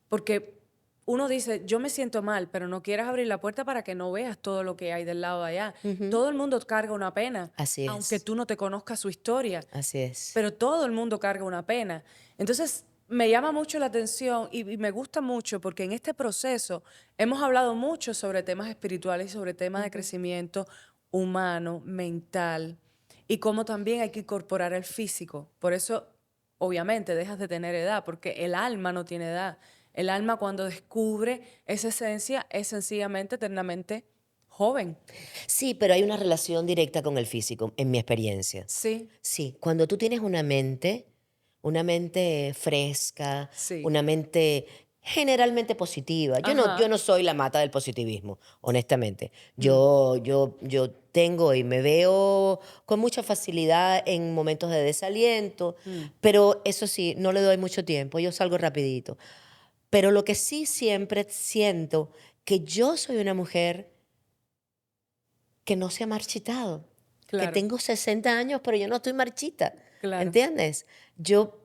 porque uno dice, yo me siento mal, pero no quieras abrir la puerta para que no veas todo lo que hay del lado de allá. ujú. Todo el mundo carga una pena, Así aunque es, tú no te conozcas su historia, así es. pero todo el mundo carga una pena. Entonces, me llama mucho la atención y me gusta mucho porque en este proceso hemos hablado mucho sobre temas espirituales y sobre temas de Ujú. crecimiento humano, mental, y cómo también hay que incorporar el físico. Por eso, obviamente, dejas de tener edad, porque el alma no tiene edad. El alma cuando descubre esa esencia es sencillamente eternamente joven. Sí, pero hay una relación directa con el físico, en mi experiencia. Sí, Sí, cuando tú tienes una mente fresca, sí. una mente generalmente positiva. Yo Ajá. no soy la mata del positivismo, honestamente. Mm, Yo tengo y me veo con mucha facilidad en momentos de desaliento, mm. pero eso sí, no le doy mucho tiempo, yo salgo rapidito. Pero lo que sí siempre siento, que yo soy una mujer que no se ha marchitado, que Claro, tengo 60 años, pero yo no estoy marchita, claro. ¿entiendes? Yo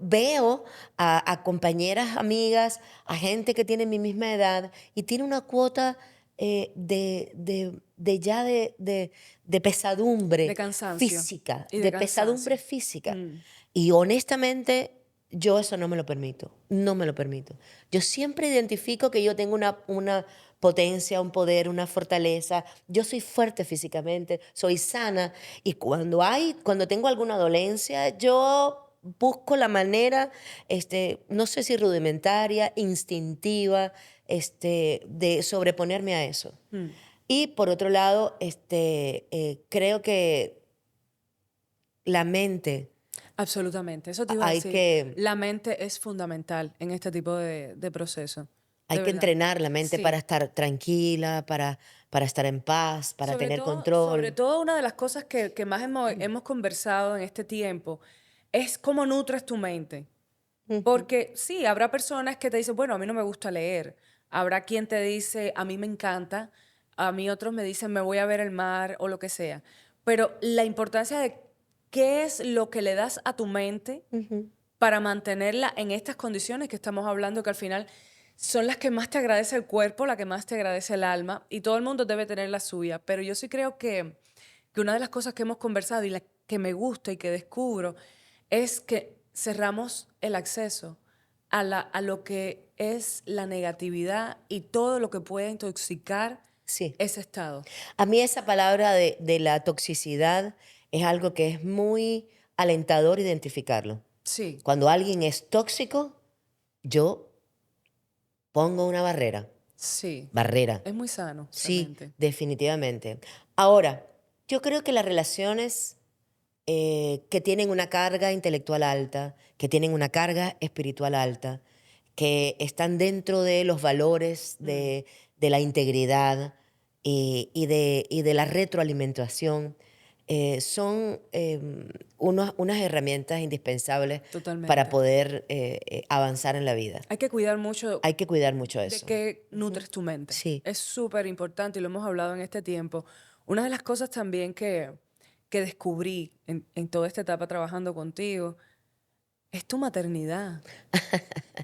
veo a compañeras, amigas, a gente que tiene mi misma edad y tiene una cuota de De pesadumbre cansancio física, y de de pesadumbre cansancio. física. Mm, Y honestamente, yo eso no me lo permito, no me lo permito. Yo siempre identifico que yo tengo una potencia, un poder, una fortaleza. Yo soy fuerte físicamente, soy sana y cuando tengo alguna dolencia, yo busco la manera, no sé si rudimentaria, instintiva, de sobreponerme a eso. mm. Y por otro lado, creo que la mente Absolutamente. Eso te iba a hay decir. que La mente es fundamental en este tipo de proceso. Hay De que verdad. entrenar la mente para Sí. estar tranquila, para estar en paz, para tener Sobre control. todo una de las cosas que más hemos conversado en este tiempo es cómo nutres tu mente. Ujú. Porque sí, habrá personas que te dicen, bueno, a mí no me gusta leer. Habrá quien te dice, a mí me encanta. A mí otros me dicen, me voy a ver el mar o lo que sea. Pero la importancia de qué es lo que le das a tu mente Ujú. para mantenerla en estas condiciones que estamos hablando, que al final son las que más te agradece el cuerpo, la que más te agradece el alma, y todo el mundo debe tener la suya. Pero yo sí creo que una de las cosas que hemos conversado y la que me gusta y que descubro es que cerramos el acceso a lo que es la negatividad y todo lo que puede intoxicar Sí. ese estado. A mí esa palabra de la toxicidad es algo que es muy alentador identificarlo. Sí, Cuando alguien es tóxico, yo pongo una barrera. Sí, Barrera. es muy sano, Sí, realmente. definitivamente. Ahora, yo creo que las relaciones que tienen una carga intelectual alta, que tienen una carga espiritual alta, que están dentro de los valores Mm, de la integridad y de la retroalimentación, son unas herramientas indispensables para totalmente. poder avanzar en la vida. Hay que cuidar mucho Hay que cuidar mucho de eso. qué Ujú. nutres tu mente. Sí. Es súper importante y lo hemos hablado en este tiempo. Una de las cosas también que descubrí en toda esta etapa trabajando contigo es tu maternidad.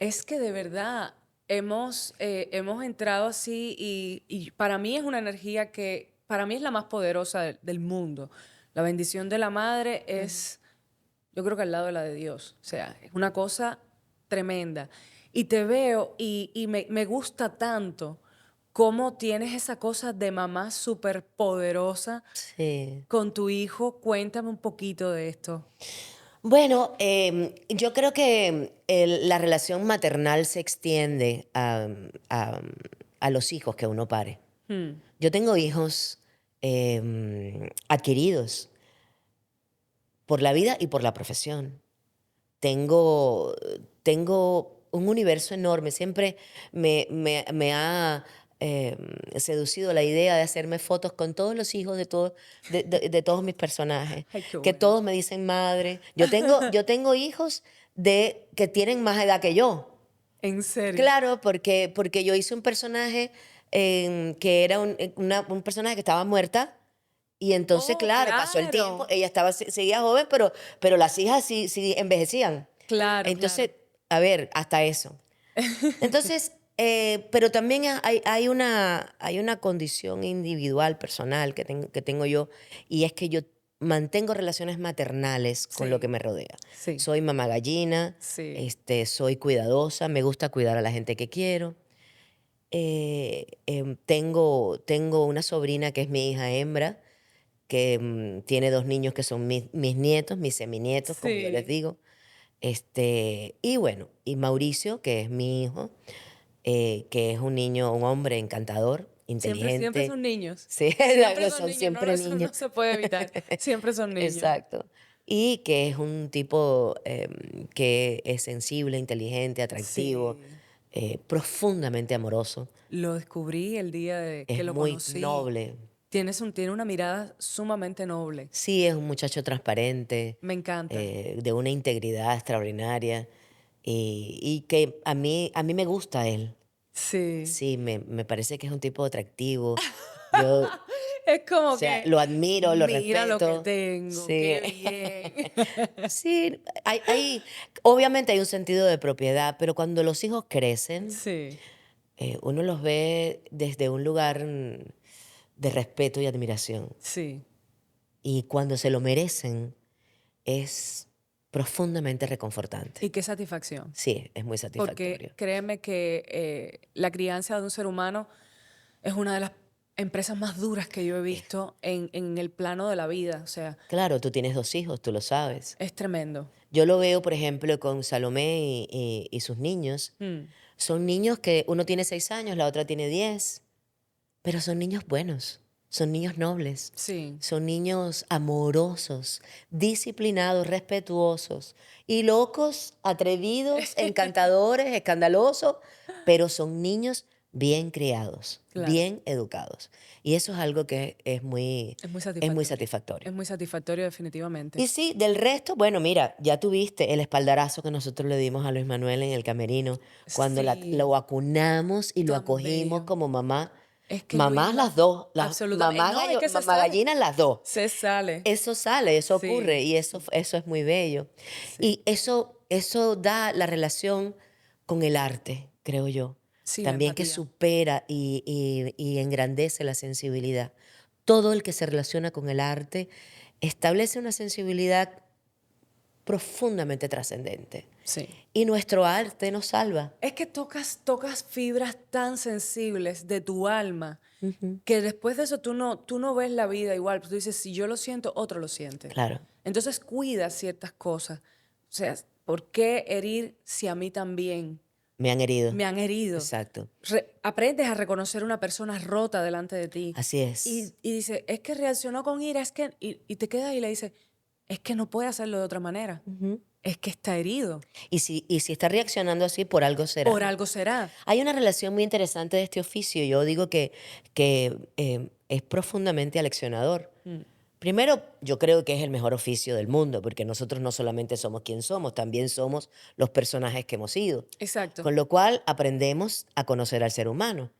Es que de verdad hemos entrado así y para mí es una energía que, para mí es la más poderosa del mundo. La bendición de la madre Ujú. es, yo creo que al lado de la de Dios. O sea, es una cosa tremenda. Y te veo y me gusta tanto cómo tienes esa cosa de mamá súper poderosa Sí. con tu hijo. Cuéntame un poquito de esto. Bueno, yo creo que la relación maternal se extiende a los hijos que uno pare. Hmm. Yo tengo hijos adquiridos por la vida y por la profesión. Tengo, tengo un universo enorme. Siempre me ha eh, seducido la idea de hacerme fotos con todos los hijos de todos mis personajes, Ay, qué que bueno. todos me dicen madre. Yo tengo hijos que tienen más edad que yo. En serio. Claro, porque yo hice un personaje que era un personaje que estaba muerta. Y entonces, Oh, claro, pasó el tiempo, claro. ella seguía joven, pero las hijas sí envejecían. Claro, Entonces, claro. a ver, hasta eso. Entonces, pero también hay una condición individual, personal que tengo yo, y es que yo mantengo relaciones maternales con lo que Sí, me rodea. sí, Soy mamá gallina, sí. soy cuidadosa, me gusta cuidar a la gente que quiero. Tengo una sobrina que es mi hija hembra, que tiene 2 niños que son mis nietos, mis seminietos, como yo les Sí. digo. Y bueno, y Mauricio, que es mi hijo, que es un niño, un hombre encantador, Siempre, siempre inteligente. son niños. Sí, Siempre son son niños. No, siempre eso niños. no se puede evitar. Siempre son niños. Exacto. Y que es un tipo que es sensible, inteligente, atractivo, Sí. profundamente amoroso. Lo descubrí el día de que Es lo muy conocí. noble. Tiene una mirada sumamente noble. Sí, es un muchacho transparente, Me encanta. de una integridad extraordinaria y que a mí me gusta él. Sí. Sí, me parece que es un tipo atractivo. Yo, o Es como sea, que, lo admiro, lo mira lo que respeto. tengo, Sí. qué bien. Sí, obviamente hay un sentido de propiedad, pero cuando los hijos crecen, Sí, uno los ve desde un lugar de respeto y admiración. sí. Y cuando se lo merecen, es profundamente reconfortante. Y qué satisfacción. Sí, es muy Porque satisfactorio. créeme que la crianza de un ser humano es una de las empresas más duras que yo he Es- visto en el plano de la vida. O sea, claro, tú tienes 2 hijos, tú lo sabes. es tremendo. Yo lo veo, por ejemplo, con Salomé y sus niños. Mm, Son niños que uno tiene 6 años, la otra tiene 10, pero son niños buenos, son niños nobles, sí. son niños amorosos, disciplinados, respetuosos y locos, atrevidos, encantadores, escandalosos, pero son niños bien criados, Claro. bien educados. Y eso es algo que Es muy es muy satisfactorio. satisfactorio. Es muy satisfactorio definitivamente. Y sí, del resto, bueno, mira, ya tuviste el espaldarazo que nosotros le dimos a Luis Manuel en el camerino, cuando lo Sí, vacunamos y lo tan acogimos bello. como mamá. Es que Mamás Luisma, las dos, las absolutamente. No, es que se mamá sale. gallinas las dos. Se sale. Eso sale, eso ocurre Sí, y eso es muy bello. sí. Y eso da la relación con el arte, creo yo. Sí, la También que empatía. supera y engrandece la sensibilidad. Todo el que se relaciona con el arte establece una sensibilidad profundamente trascendente. Sí. Y nuestro arte nos salva. Es que tocas fibras tan sensibles de tu alma Ujú. que después de eso tú no ves la vida igual. Tú dices, si yo lo siento, otro lo siente. Claro. Entonces cuida ciertas cosas. O sea, ¿por qué herir si a mí también Me han herido. me han herido. Exacto. Aprendes a reconocer una persona rota delante de ti. Así es. Y dice, es que reaccionó con ira, es que... Y te quedas y le dices, es que no puede hacerlo de otra manera. Ujú. Es que está herido. Y si está reaccionando así, por algo será. Por algo será. Hay una relación muy interesante de este oficio. Yo digo que es profundamente aleccionador. Mm, Primero, yo creo que es el mejor oficio del mundo, porque nosotros no solamente somos quien somos, también somos los personajes que hemos sido. Exacto. Con lo cual aprendemos a conocer al ser humano.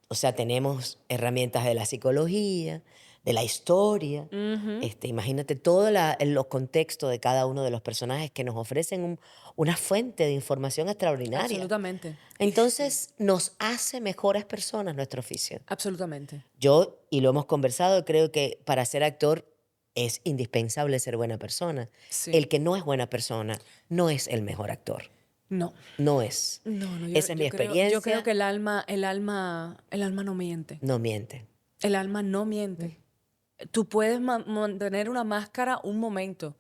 O sea, tenemos herramientas de la psicología, de la historia. Ujú, Imagínate todos los contextos de cada uno de los personajes que nos ofrecen una fuente de información extraordinaria. absolutamente. Entonces, nos hace mejores personas nuestro oficio. Absolutamente. Yo, y lo hemos conversado, creo que para ser actor es indispensable ser buena persona. Sí. El que no es buena persona no es el mejor actor. No. No es. No, Esa es mi yo experiencia. creo que el alma no miente. No miente. El alma no miente. Tú puedes mantener una máscara un momento,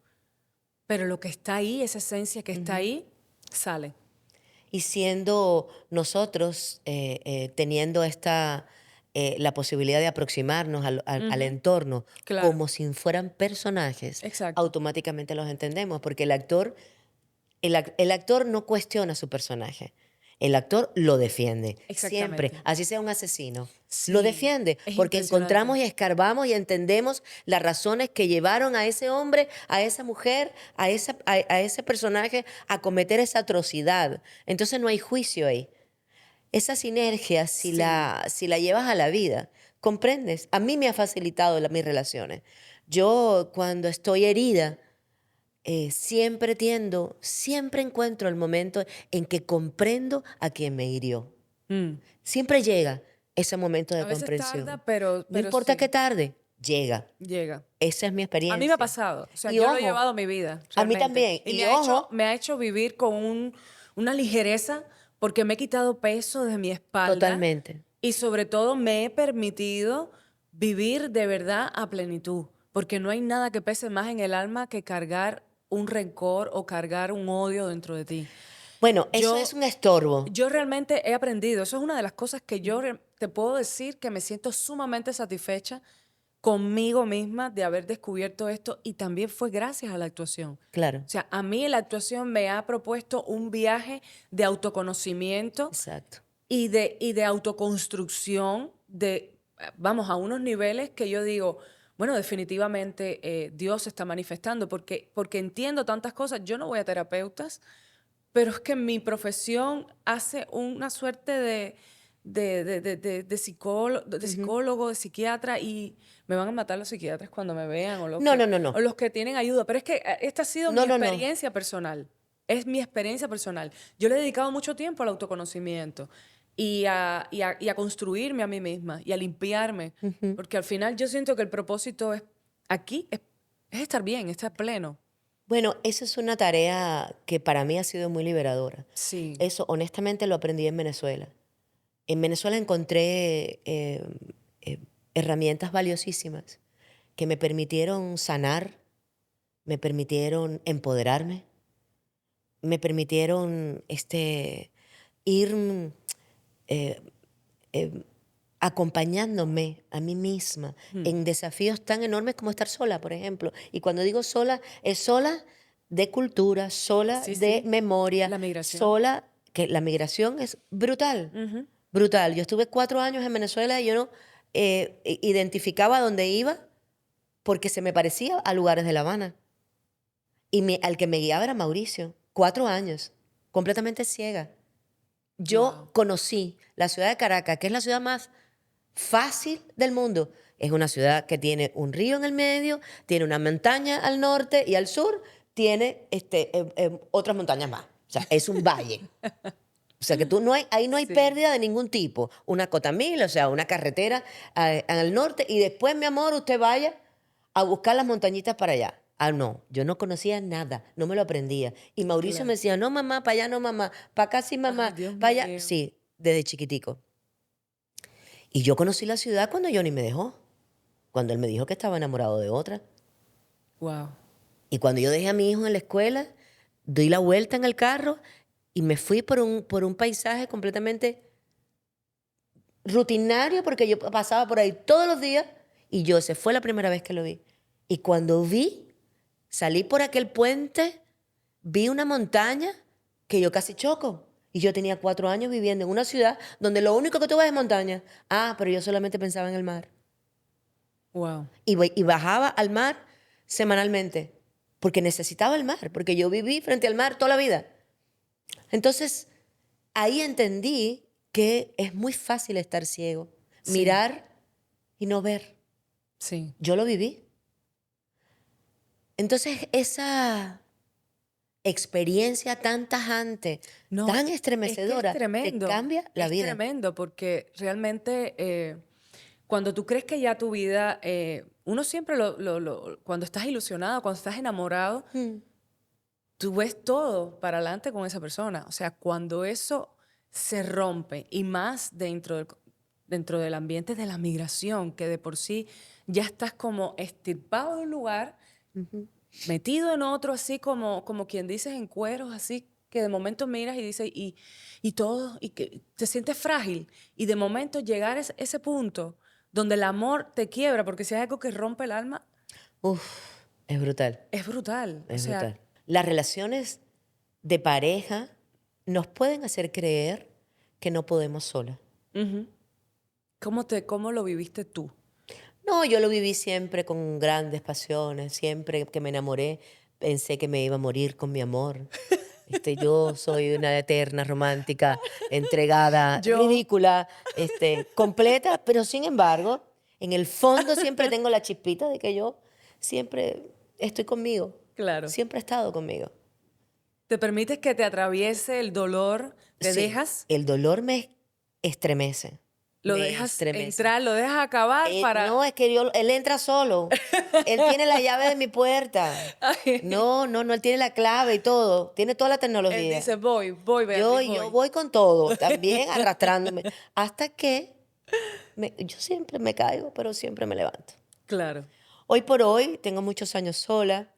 pero lo que está ahí, esa esencia que está ahí, sale. Y siendo nosotros, teniendo la posibilidad de aproximarnos al entorno Claro. como si fueran personajes, Exacto. automáticamente los entendemos, porque el actor no cuestiona su personaje. El actor lo defiende. Siempre, Exactamente. así sea un asesino. Sí, Lo defiende es porque impresionante. encontramos y escarbamos y entendemos las razones que llevaron a ese hombre, a esa mujer, a ese personaje a cometer esa atrocidad. Entonces no hay juicio ahí. Esa sinergia, si Sí. la llevas a la vida, comprendes. A mí me ha facilitado mis relaciones. Yo cuando estoy herida, siempre encuentro el momento en que comprendo a quien me hirió. Mm. Siempre llega ese momento de A veces comprensión. tarda, pero No importa sí, qué tarde, llega. llega. Esa es mi experiencia. A mí me ha pasado. O sea, Y yo lo he ojo, llevado a mi vida. a mí Realmente. también. Y Y ojo, me ha hecho vivir con una ligereza porque me he quitado peso de mi espalda. totalmente. Y sobre todo me he permitido vivir de verdad a plenitud. Porque no hay nada que pese más en el alma que cargar un rencor o cargar un odio dentro de ti. Bueno, eso Yo- es un estorbo. Yo realmente he aprendido, eso es una de las cosas que yo te puedo decir que me siento sumamente satisfecha conmigo misma de haber descubierto esto y también fue gracias a la actuación. Claro, O sea, a mí la actuación me ha propuesto un viaje de autoconocimiento exacto. y de autoconstrucción, vamos, a unos niveles que yo digo, bueno, definitivamente Dios se está manifestando porque entiendo tantas cosas. Yo no voy a terapeutas, pero es que mi profesión hace una suerte de psicólogo, de psiquiatra, y me van a matar los psiquiatras cuando me vean, No. o los que tienen ayuda. Pero es que esta ha sido mi No. experiencia personal. Es mi experiencia personal. Yo le he dedicado mucho tiempo al autoconocimiento y a construirme a mí misma y a limpiarme. Porque al final yo siento que el propósito es estar bien, estar pleno. Bueno, esa es una tarea que para mí ha sido muy liberadora. Sí. Eso, honestamente, lo aprendí en Venezuela. En Venezuela encontré eh, herramientas valiosísimas que me permitieron sanar, me permitieron empoderarme, me permitieron ir eh, eh, acompañándome a mí misma en desafíos tan enormes como estar sola, por ejemplo. Y cuando digo sola, es sola de cultura, sola Sí, de sí. memoria, La migración. sola, que la migración es brutal, Ujú. brutal. Yo estuve 4 años en Venezuela y yo no identificaba dónde iba porque se me parecía a lugares de La Habana. Y al que me guiaba era Mauricio, 4 años, completamente ciega. Yo Wow. conocí la ciudad de Caracas, que es la ciudad más fácil del mundo. Es una ciudad que tiene un río en el medio, tiene una montaña al norte y al sur tiene otras montañas más. O sea, es un valle. O sea, que ahí no hay Sí. pérdida de ningún tipo. Una cotamil, o sea, una carretera al norte y después, mi amor, usted vaya a buscar las montañitas para allá. Ah, no, yo no conocía nada, no me lo aprendía. Y Mauricio Claro. me decía, no, mamá, para allá no, mamá, para acá sí, mamá, Ay, Dios para allá. mío. Sí, desde chiquitico. Y yo conocí la ciudad cuando Johnny me dejó, cuando él me dijo que estaba enamorado de otra. Wow. Y cuando yo dejé a mi hijo en la escuela, doy la vuelta en el carro Y me fui por un paisaje completamente rutinario porque yo pasaba por ahí todos los días y yo, se fue la primera vez que lo vi. Y cuando salí por aquel puente, vi una montaña que yo casi choco. Y yo tenía 4 años viviendo en una ciudad donde lo único que tú ves es montaña. Ah, pero yo solamente pensaba en el mar. Wow. Y bajaba al mar semanalmente porque necesitaba el mar, porque yo viví frente al mar toda la vida. Entonces, ahí entendí que es muy fácil estar ciego, Sí, mirar y no ver. sí. Yo lo viví. Entonces, esa experiencia tan tajante, No, tan es que estremecedora, te cambia la es vida. tremendo porque realmente cuando tú crees que ya tu vida, uno siempre cuando estás ilusionado, cuando estás enamorado, Mm. tú ves todo para adelante con esa persona. O sea, cuando eso se rompe y más dentro del ambiente de la migración, que de por sí ya estás como extirpado de un lugar, Ujú. metido en otro, así como quien dices en cueros, así que de momento miras y dices, y todo, y que te sientes frágil. Y de momento llegar a ese punto donde el amor te quiebra, porque si hay algo que rompe el alma, Uf, es brutal, es brutal. O es sea, brutal. Las relaciones de pareja nos pueden hacer creer que no podemos solas. ujú. ¿Cómo lo viviste tú? No, yo lo viví siempre con grandes pasiones, siempre que me enamoré pensé que me iba a morir con mi amor. Yo soy una eterna romántica, entregada, Yo, ridícula, completa, pero sin embargo, en el fondo siempre tengo la chispita de que yo siempre estoy conmigo, claro, siempre he estado conmigo. te permites que te atraviese el dolor, te Sí, dejas, el dolor me estremece, lo me dejas estremece. entrar, lo dejas acabar No, para... es que él entra solo. Él tiene la llave de mi puerta. Ay, No, no, no, él tiene la clave y todo. Tiene toda la él dice, tecnología. voy, Beatriz, Yo voy. voy con todo, también arrastrándome. Hasta que yo siempre me caigo, pero siempre me levanto. Claro. Hoy por hoy tengo muchos años sola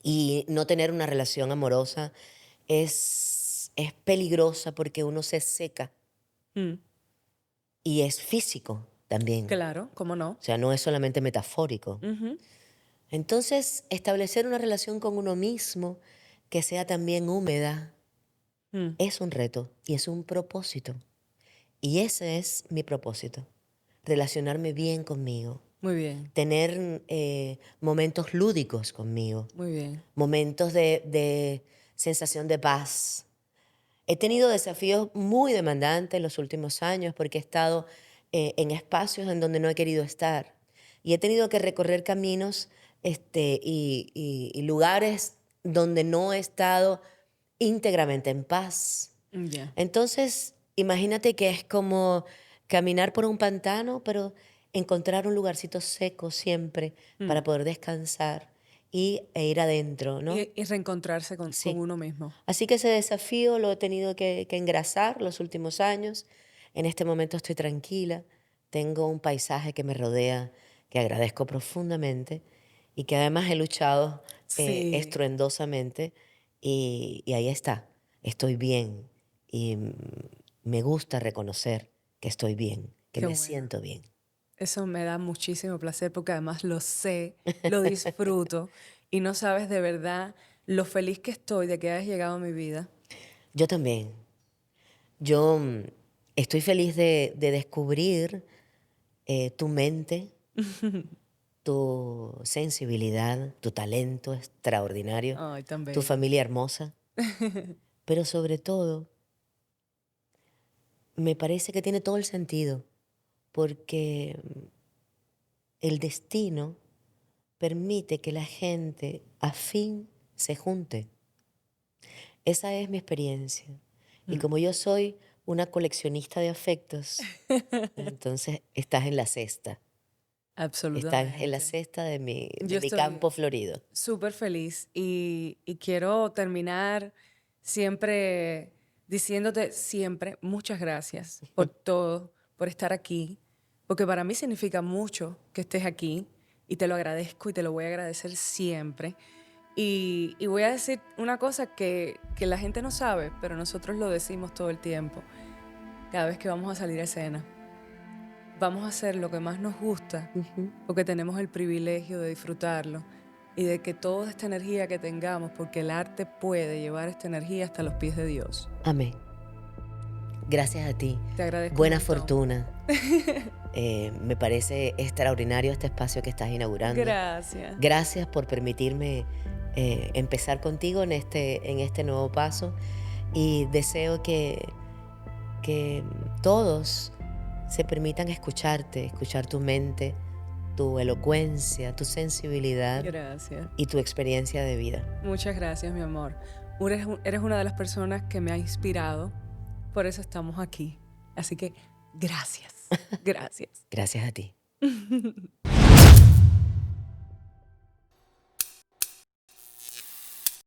y no tener una relación amorosa es peligrosa porque uno se seca Mm, y es físico también. claro, ¿cómo no? O sea, no es solamente metafórico. Ujú, Entonces, establecer una relación con uno mismo que sea también húmeda mm, es un reto y es un propósito. Y ese es mi propósito, relacionarme bien conmigo, muy bien, tener momentos lúdicos conmigo, muy bien. momentos de sensación de paz. He tenido desafíos muy demandantes en los últimos años porque he estado en espacios en donde no he querido estar y he tenido que recorrer caminos y lugares donde no he estado íntegramente en paz. Ya. Entonces, imagínate que es como caminar por un pantano, pero encontrar un lugarcito seco siempre Mm. para poder descansar e ir adentro, ¿no? Y reencontrarse con Sí. uno mismo. Así que ese desafío lo he tenido que engrasar los últimos años. En este momento estoy tranquila, tengo un paisaje que me rodea, que agradezco profundamente y que además he luchado Sí, estruendosamente y ahí está, estoy bien y me gusta reconocer que estoy bien, que qué me bueno. siento bien. Eso me da muchísimo placer porque además lo sé, lo disfruto y no sabes de verdad lo feliz que estoy de que hayas llegado a mi vida. Yo también, yo estoy feliz de descubrir tu mente, tu sensibilidad, tu talento extraordinario, Ay, tan tu bello. familia hermosa, pero sobre todo me parece que tiene todo el sentido porque el destino permite que la gente afín se junte. Esa es mi experiencia. Y Mm. como yo soy una coleccionista de afectos, entonces estás en la cesta. Estás en la Absolutamente. cesta de Yo mi estoy campo florido. súper feliz y quiero terminar siempre diciéndote siempre muchas gracias por todo, por estar aquí, porque para mí significa mucho que estés aquí y te lo agradezco y te lo voy a agradecer siempre. Y voy a decir una cosa que la gente no sabe, pero nosotros lo decimos todo el tiempo. Cada vez que vamos a salir a escena, vamos a hacer lo que más nos gusta, Ujú. porque tenemos el privilegio de disfrutarlo y de que toda esta energía que tengamos, porque el arte puede llevar esta energía hasta los pies de Dios. Amén. Gracias a ti. Te agradezco un Buena montón. fortuna. Me parece extraordinario este espacio que estás inaugurando. Gracias. Gracias por permitirme empezar contigo en este nuevo paso y deseo que todos se permitan escucharte, escuchar tu mente, tu elocuencia, tu sensibilidad Gracias. y tu experiencia de vida. Muchas gracias, mi amor. Eres una de las personas que me ha inspirado, por eso estamos aquí. Así que gracias, gracias. Gracias a ti.